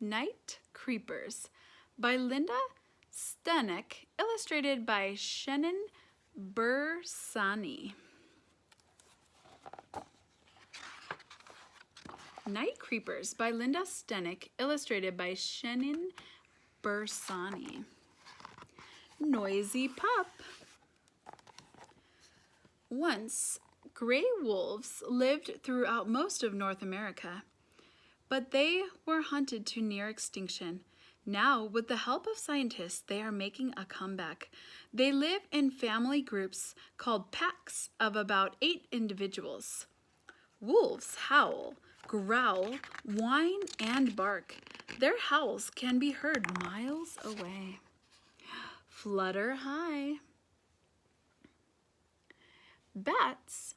Night Creepers by Linda Stenek, illustrated by Shannon Bersani. Night Creepers by Linda Stenek, illustrated by Shannon Bersani. Noisy Pup. Once, gray wolves lived throughout most of North America, but they were hunted to near extinction. Now, with the help of scientists, they are making a comeback. They live in family groups called packs of about 8 individuals. Wolves howl, growl, whine, and bark. Their howls can be heard miles away. Flutter high. Bats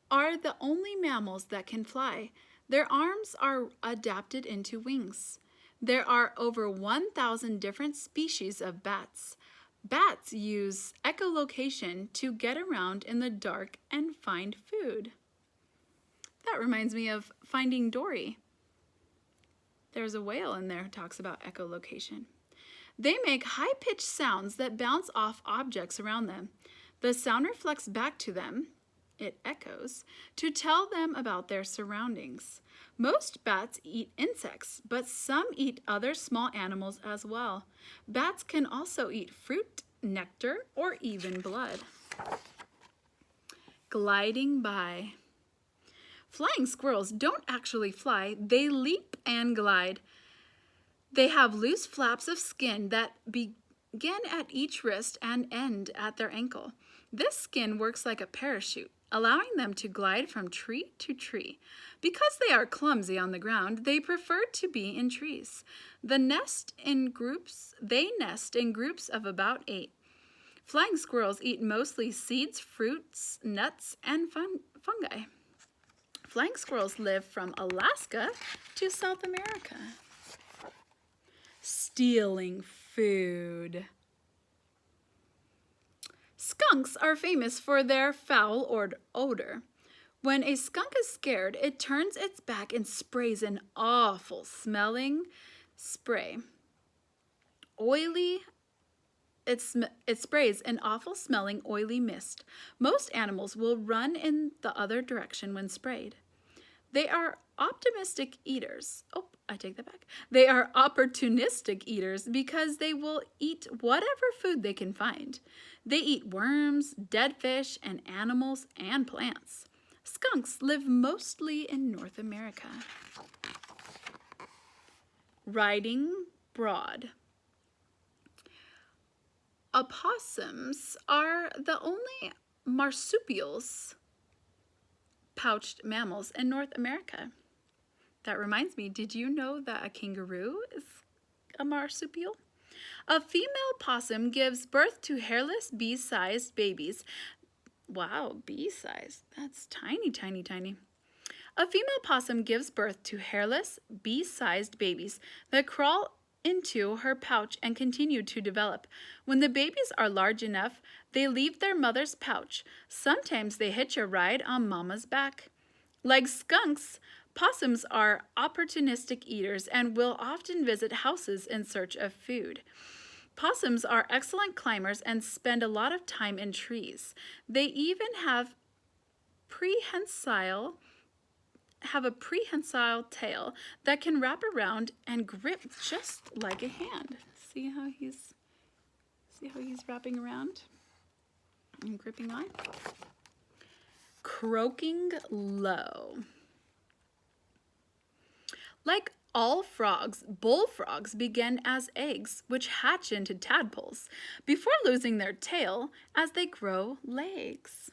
are the only mammals that can fly. Their arms are adapted into wings. There are over 1,000 different species of bats. Bats use echolocation to get around in the dark and find food. That reminds me of Finding Dory. There's a whale in there who talks about echolocation. They make high-pitched sounds that bounce off objects around them. The sound reflects back to them, it echoes, to tell them about their surroundings. Most bats eat insects, but some eat other small animals as well. Bats can also eat fruit, nectar, or even blood. Gliding by. Flying squirrels don't actually fly, they leap and glide. They have loose flaps of skin that begin at each wrist and end at their ankle. This skin works like a parachute, allowing them to glide from tree to tree. Because they are clumsy on the ground, they prefer to be in trees. They nest in groups of about 8. Flying squirrels eat mostly seeds, fruits, nuts, and fungi. Flying squirrels live from Alaska to South America. Stealing food. Skunks are famous for their foul odor. When a skunk is scared, it turns its back and sprays an awful smelling spray. It sprays an awful smelling oily mist. Most animals will run in the other direction when sprayed. They are optimistic eaters. They are opportunistic eaters because they will eat whatever food they can find. They eat worms, dead fish, and animals and plants. Skunks live mostly in North America. Riding broad. Opossums are the only marsupials, pouched mammals in North America. That reminds me, did you know that a kangaroo is a marsupial? A female possum gives birth to hairless bee-sized babies. Wow, bee-sized. That's tiny, tiny, tiny. A female possum gives birth to hairless bee-sized babies that crawl into her pouch and continue to develop. When the babies are large enough, they leave their mother's pouch. Sometimes they hitch a ride on mama's back. Like skunks, possums are opportunistic eaters and will often visit houses in search of food. Possums are excellent climbers and spend a lot of time in trees. They even have a prehensile tail that can wrap around and grip just like a hand. See how he's wrapping around and gripping on? Croaking low. Like all frogs, bullfrogs begin as eggs, which hatch into tadpoles before losing their tail as they grow legs.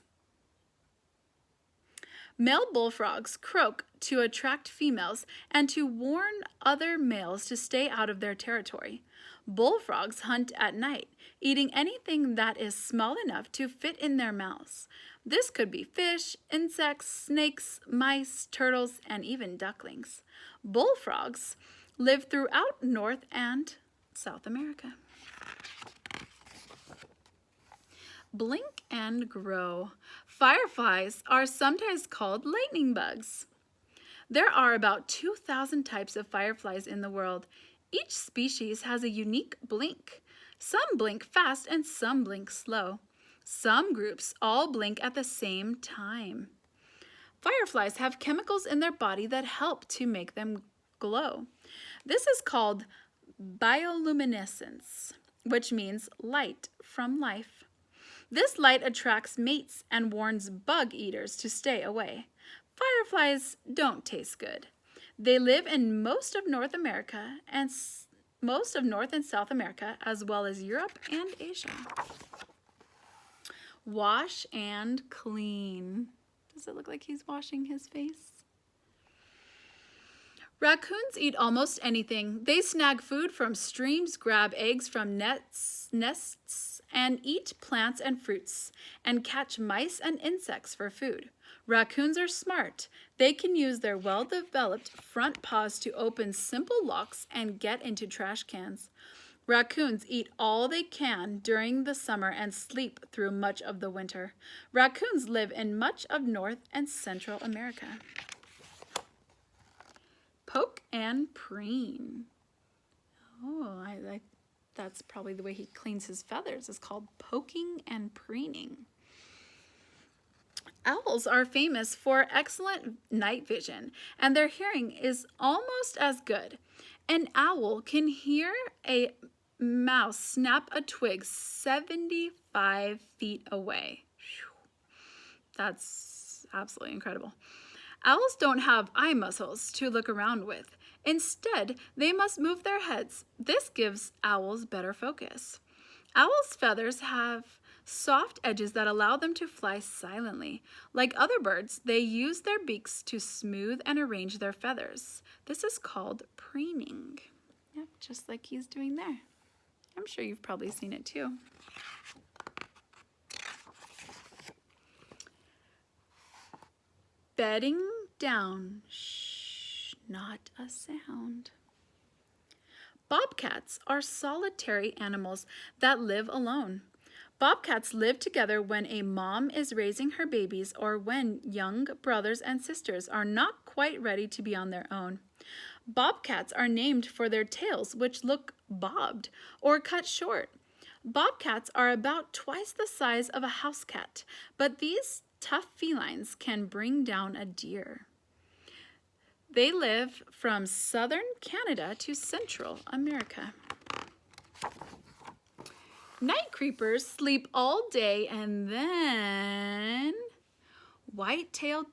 Male bullfrogs croak to attract females and to warn other males to stay out of their territory. Bullfrogs hunt at night, eating anything that is small enough to fit in their mouths. This could be fish, insects, snakes, mice, turtles, and even ducklings. Bullfrogs live throughout North and South America. Blink and grow. Fireflies are sometimes called lightning bugs. There are about 2,000 types of fireflies in the world. Each species has a unique blink. Some blink fast and some blink slow. Some groups all blink at the same time. Fireflies have chemicals in their body that help to make them glow. This is called bioluminescence, which means light from life. This light attracts mates and warns bug eaters to stay away. Fireflies don't taste good. They live in most of North America and most of North and South America, as well as Europe and Asia. Wash and clean. Does it look like he's washing his face? Raccoons eat almost anything. They snag food from streams, grab eggs from nests, and eat plants and fruits, and catch mice and insects for food. Raccoons are smart. They can use their well-developed front paws to open simple locks and get into trash cans. Raccoons eat all they can during the summer and sleep through much of the winter. Raccoons live in much of North and Central America. Poke and preen. Oh, that's probably the way he cleans his feathers. It's called poking and preening. Owls are famous for excellent night vision, and their hearing is almost as good. An owl can hear a mouse snap a twig 75 feet away. That's absolutely incredible. Owls don't have eye muscles to look around with. Instead, they must move their heads. This gives owls better focus. Owls' feathers have soft edges that allow them to fly silently. Like other birds, they use their beaks to smooth and arrange their feathers. This is called preening. Yep, just like he's doing there. I'm sure you've probably seen it too. Bedding down. Shh, not a sound. Bobcats are solitary animals that live alone. Bobcats live together when a mom is raising her babies or when young brothers and sisters are not quite ready to be on their own. Bobcats are named for their tails, which look bobbed or cut short. Bobcats are about twice the size of a house cat, but these tough felines can bring down a deer. They live from southern Canada to Central America. Night creepers sleep all day, and then white-tailed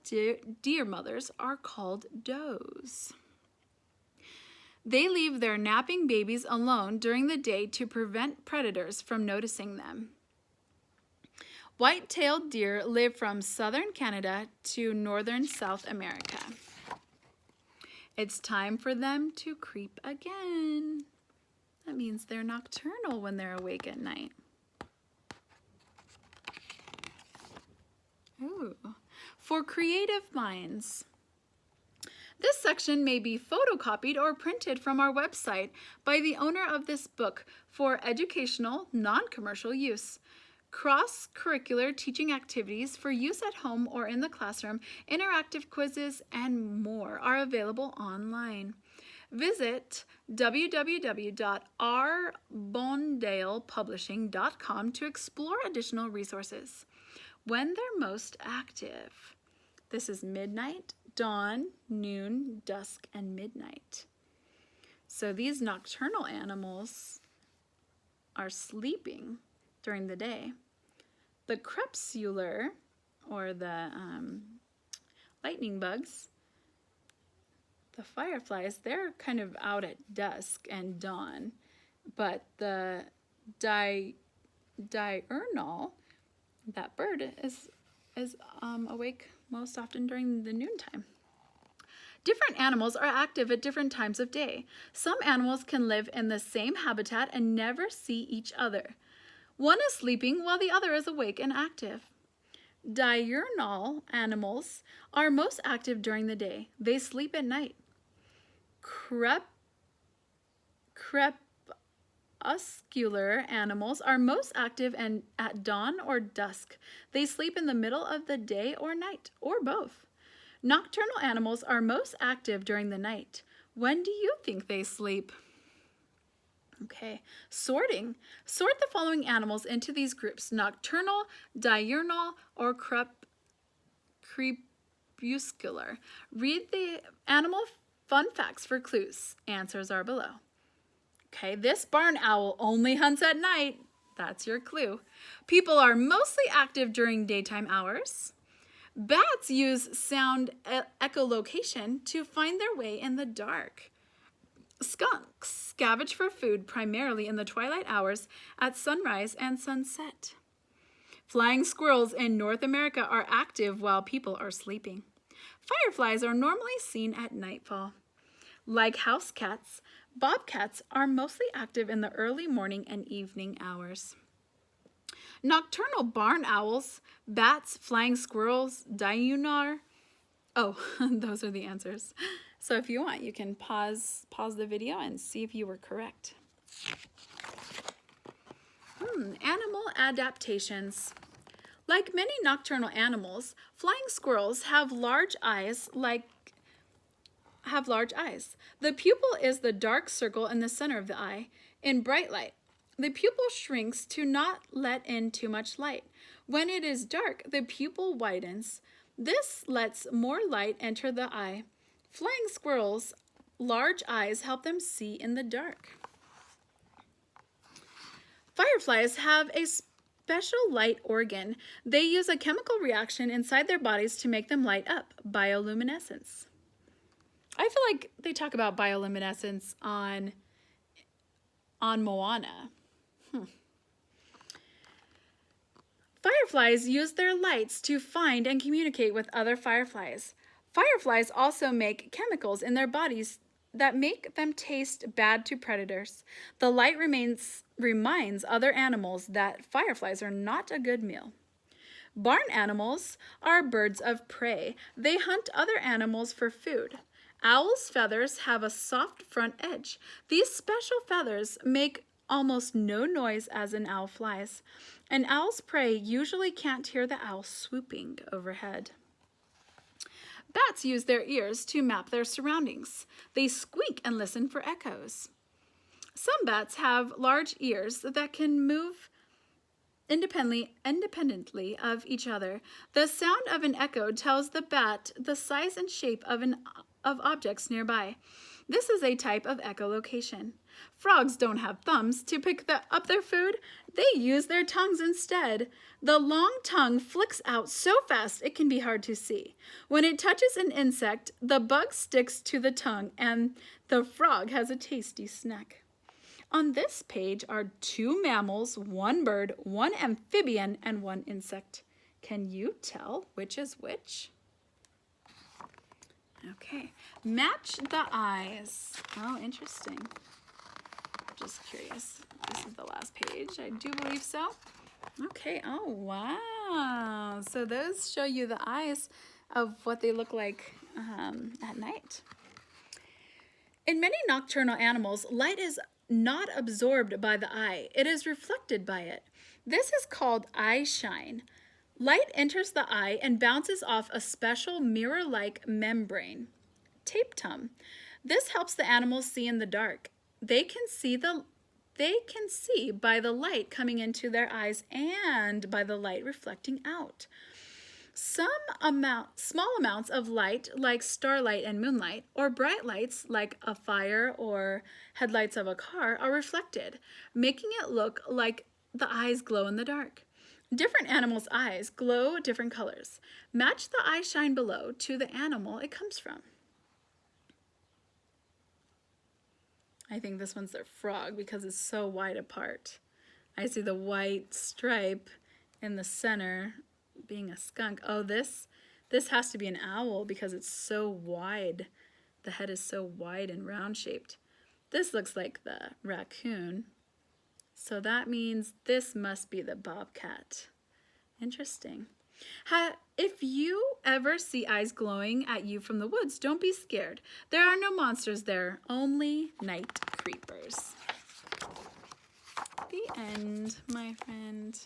deer mothers are called does. They leave their napping babies alone during the day to prevent predators from noticing them. White-tailed deer live from southern Canada to northern South America. It's time for them to creep again. That means they're nocturnal when they're awake at night. Ooh. For creative minds. This section may be photocopied or printed from our website by the owner of this book for educational, non-commercial use. Cross-curricular teaching activities for use at home or in the classroom, interactive quizzes, and more are available online. Visit www.rbondalepublishing.com to explore additional resources. When they're most active. This is midnight, dawn, noon, dusk, and midnight. So these nocturnal animals are sleeping during the day. The crepuscular, or the lightning bugs, the fireflies, they're kind of out at dusk and dawn. But the diurnal, that bird, is awake most often during the noontime. Different animals are active at different times of day. Some animals can live in the same habitat and never see each other. One is sleeping while the other is awake and active. Diurnal animals are most active during the day. They sleep at night. Crepuscular animals are most active and at dawn or dusk. They sleep in the middle of the day or night, or both. Nocturnal animals are most active during the night. When do you think they sleep? Okay, sorting. Sort the following animals into these groups: nocturnal, diurnal, or crepuscular. Read the animal fun facts for clues. Answers are below. Okay, this barn owl only hunts at night. That's your clue. People are mostly active during daytime hours. Bats use sound echolocation to find their way in the dark. Skunks scavenge for food primarily in the twilight hours at sunrise and sunset. Flying squirrels in North America are active while people are sleeping. Fireflies are normally seen at nightfall. Like house cats, bobcats are mostly active in the early morning and evening hours. Nocturnal barn owls, bats, flying squirrels, diurnal. Oh, those are the answers. So if you want, you can pause the video and see if you were correct. Animal adaptations. Like many nocturnal animals, flying squirrels have large eyes. The pupil is the dark circle in the center of the eye in bright light. The pupil shrinks to not let in too much light. When it is dark, the pupil widens. This lets more light enter the eye. Flying squirrels' large eyes help them see in the dark. Fireflies have a special light organ. They use a chemical reaction inside their bodies to make them light up, bioluminescence. I feel like they talk about bioluminescence on Moana. Fireflies use their lights to find and communicate with other fireflies. Fireflies also make chemicals in their bodies that make them taste bad to predators. The light reminds other animals that fireflies are not a good meal. Barn animals are birds of prey. They hunt other animals for food. Owls' feathers have a soft front edge. These special feathers make almost no noise as an owl flies. An owl's prey usually can't hear the owl swooping overhead. Bats use their ears to map their surroundings. They squeak and listen for echoes. Some bats have large ears that can move independently of each other. The sound of an echo tells the bat the size and shape of objects nearby. This is a type of echolocation. Frogs don't have thumbs to pick up their food. They use their tongues instead. The long tongue flicks out so fast it can be hard to see. When it touches an insect, the bug sticks to the tongue and the frog has a tasty snack. On this page are 2 mammals, 1 bird, 1 amphibian, and 1 insect. Can you tell which is which? Okay, match the eyes. Oh, interesting. Just curious. This is the last page. I do believe so. Okay, oh wow. So those show you the eyes of what they look like at night. In many nocturnal animals, light is not absorbed by the eye. It is reflected by it. This is called eye shine. Light enters the eye and bounces off a special mirror-like membrane, tapetum. This helps the animals see in the dark. They can see by the light coming into their eyes and by the light reflecting out. Small amounts of light, like starlight and moonlight, or bright lights like a fire or headlights of a car, are reflected, making it look like the eyes glow in the dark. Different animals' eyes glow different colors. Match the eye shine below to the animal it comes from. I think this one's their frog because it's so wide apart. I see the white stripe in the center being a skunk. Oh, this has to be an owl because it's so wide. The head is so wide and round shaped. This looks like the raccoon. So that means this must be the bobcat. Interesting. If you ever see eyes glowing at you from the woods, don't be scared. There are no monsters there, only night creepers. The end, my friend.